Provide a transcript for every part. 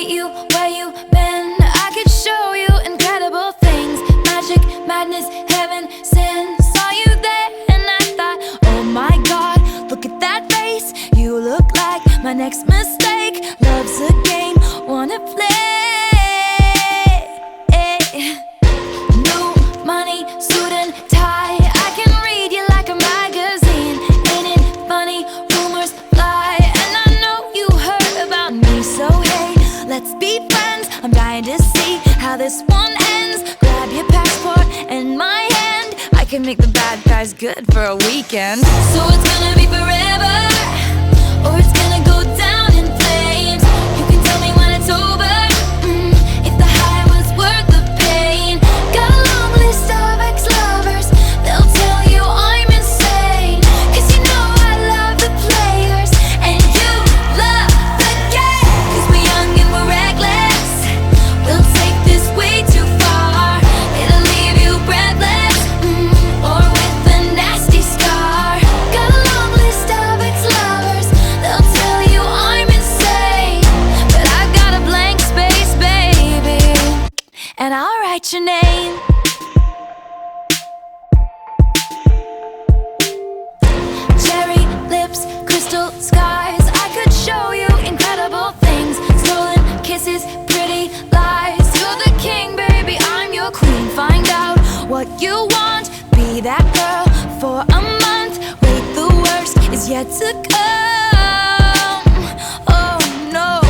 meet you where you been. I could show you incredible things. Magic, madness, heaven, sin. Saw you there and I thought, oh my God, look at that face. You look like my next mistake. Love's a game, wanna play. New money, suit and tie. I can read you like a magazine. Ain't it funny? Rumors fly, and I know you heard about me. So hey, let's be friends. I'm dying to see how this one ends. Grab your passport and my hand. I can make the bad guys good for a weekend. So it's gonna be forever, or it's gonna go down in flames. You can tell me when it's over, if the high was worth the pain. Got a long list of ex-lovers, they'll tell you I'm insane. Cause you know I love the players, and you love the game. Cause we're young and we're reckless, we'll take this way too far. It'll leave you breathless, or with a nasty scar. Got a long list of ex-lovers, they'll tell you I'm insane. But I've got a blank space, baby, and I'll write your name. Cherry lips, crystal skies. I could show you incredible things. Stolen kisses, pretty lies. You're the king, baby, I'm your queen. Find out what you want, be that girl for a month. Wait, the worst is yet to come. Oh no,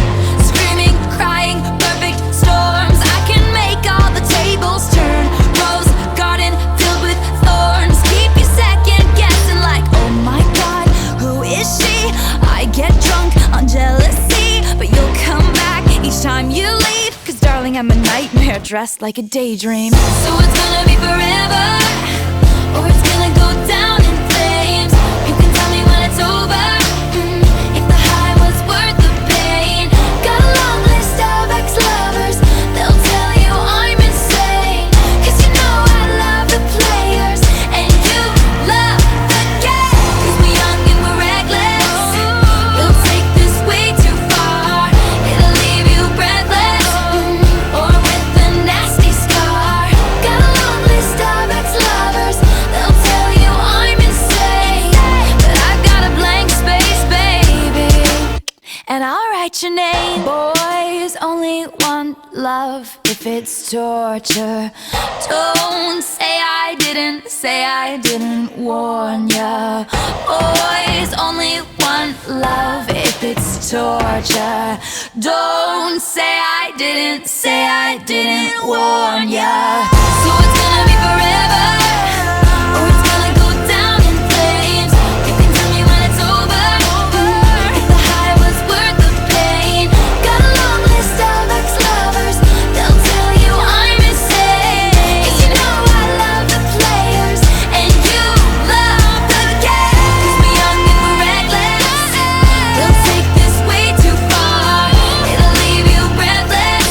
screaming, crying, perfect storms. I can make all the tables turn. Rose garden filled with thorns. Keep you second guessing like, oh my God, who is she? I get drunk on jealousy, but you'll come back each time you leave. Cause darling, I'm a nightmare dressed like a daydream. So it's gonna be forever, or it's gonna go down in flames. You can tell me when it's over, if the high was worth the pain. Got a long list of ex-lovers, they'll tell you I'm insane. Cause you know I love the players, and you love the game. Cause we're young and we're reckless, we'll take this way too far. It'll leave you breathless, or with a nasty scar. Got a long list of ex-lovers, they'll tell you I'm insane. But I've got a blank space, baby, and I'll write your name. Boys only want love if it's torture. Don't say I didn't warn ya. Boys only want love if it's torture. Don't say I didn't warn ya. So it's gonna be forever, or it's gonna go down in flames. You can tell me when it's over, if the high was worth the pain. Got a long list of ex-lovers, they'll tell you I'm insane. Cause you know I love the players, and you love the game. Cause we're young and we're reckless, we'll take this way too far. It'll leave you breathless,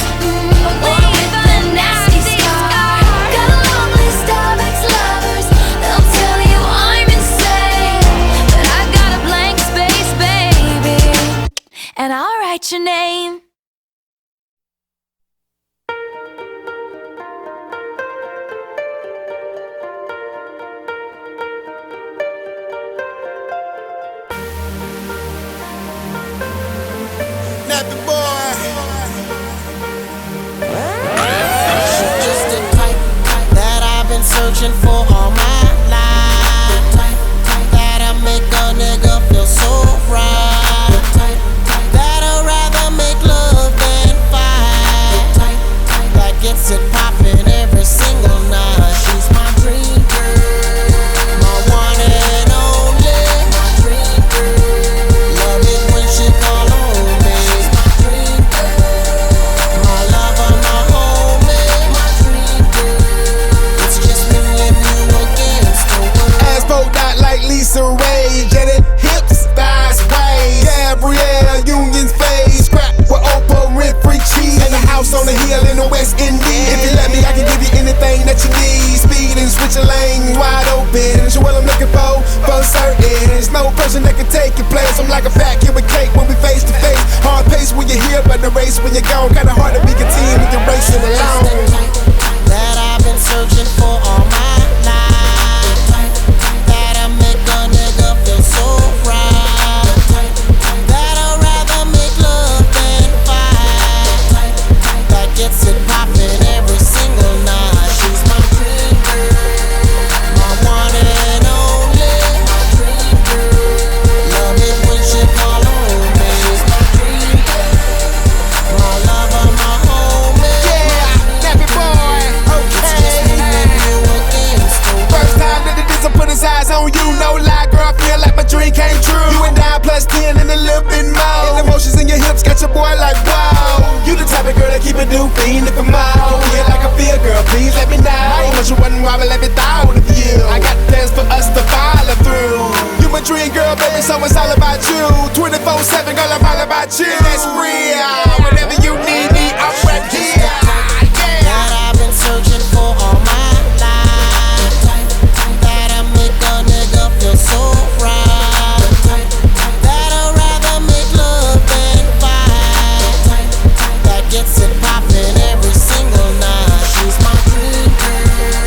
or with a nasty scar. Got a long list of ex-lovers, they'll tell you I'm insane. But I've got a blank space, baby, and I'll write your name. Nappy boy. Just the type that I've been searching for all my life. That'll make a nigga feel so right. That'll rather make love than fight. That gets it poppin' every single night. She's my dream girl, my one and only. My dream girl, love it when she call on me. She's my dream girl, my lover, my homie. My dream girl, it's just me and you against the world. Ass poked out like Lisa Ray. Janet hips, thighs way. Gabrielle Union's face. Scrap with Oprah Winfrey cheese. And a house on the hill in the West Indies. If you let me, I can give you anything that you need. Speed and switching lanes wide open. Show what I'm looking for certain. There's no person that can take your place. I'm like a vacuum with cake when we face to face. Hard pace when you're here, but the race when you're gone. Kinda keep it do fiend if I'm out. Feel like I feel, girl, please let me know. I ain't much of one while I let me thought of you. I got plans for us to follow through. You my dream girl, baby, so it's all about you. 24/7, girl, I'm all about you. That's real. Whenever you need me, I'm right here. That I've been searching for all my life. That'll make a nigga feel so right. That'll rather make love than fight. That gets it poppin' every single night. She's my dream girl,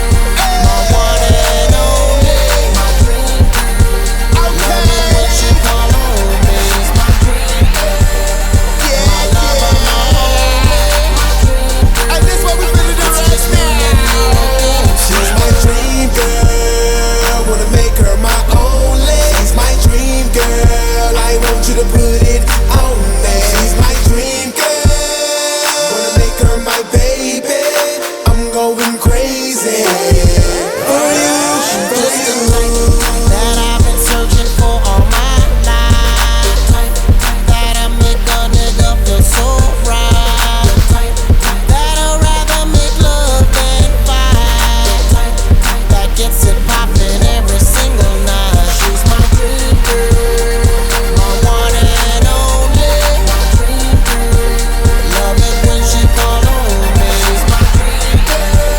my one and only. My dream girl, love it when she call on me. She's my dream girl, my lover, my homie. My dream girl, And this what we finna do it's right just me and you again. She's my dream girl, wanna make her my only. She's my dream girl, I want you to put it on me. She's my dream girl, wanna make her my baby. I'm going crazy for you, for Just the you. type that I've been searching for all my life. That'll make a nigga feel so right. That'll rather make love than fight. That gets it poppin' every single night. She's my dream girl, my one and only. My dream girl, love it when she call on me. She's my dream girl,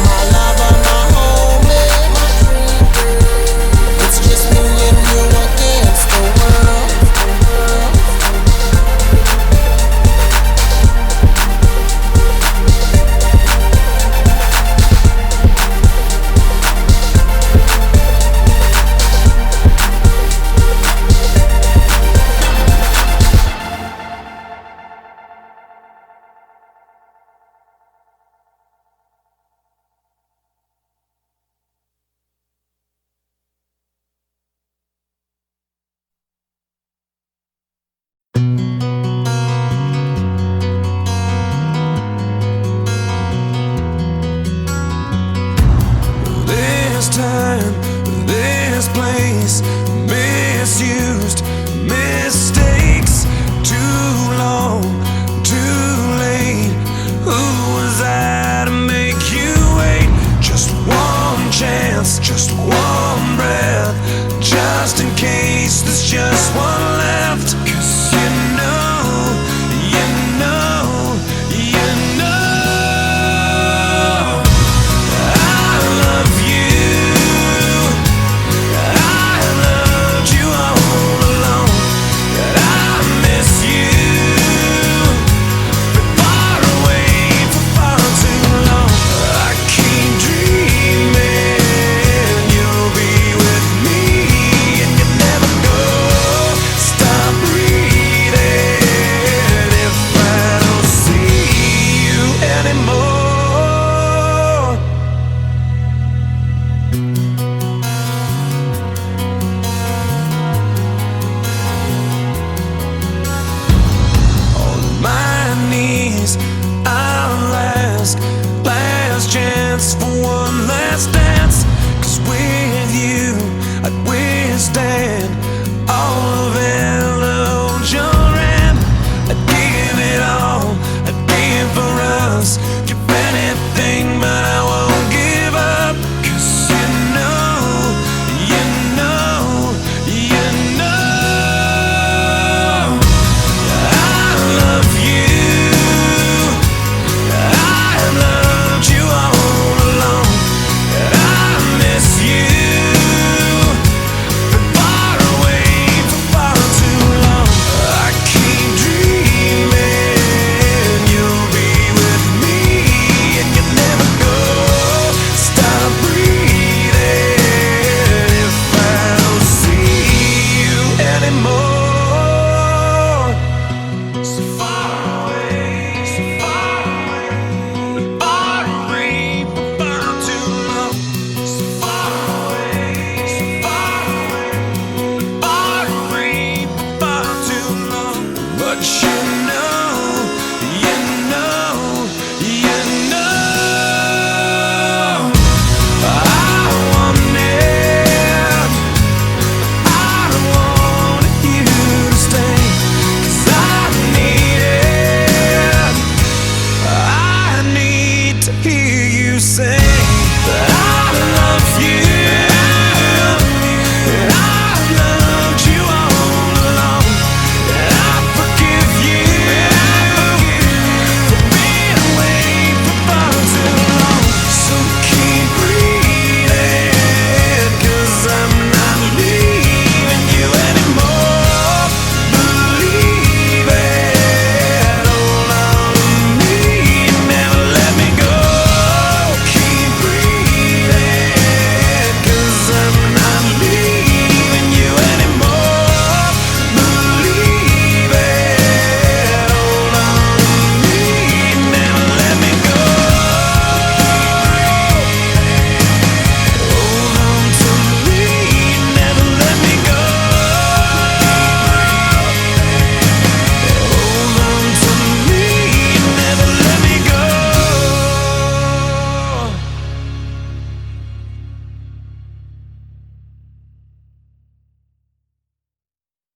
my lover, my homie. My dream girl, it's just me and you against the world. This time, this place, misused mistakes. Too long, too late. Who was I to make you wait? Just one chance, just one breath, just in case there's just one.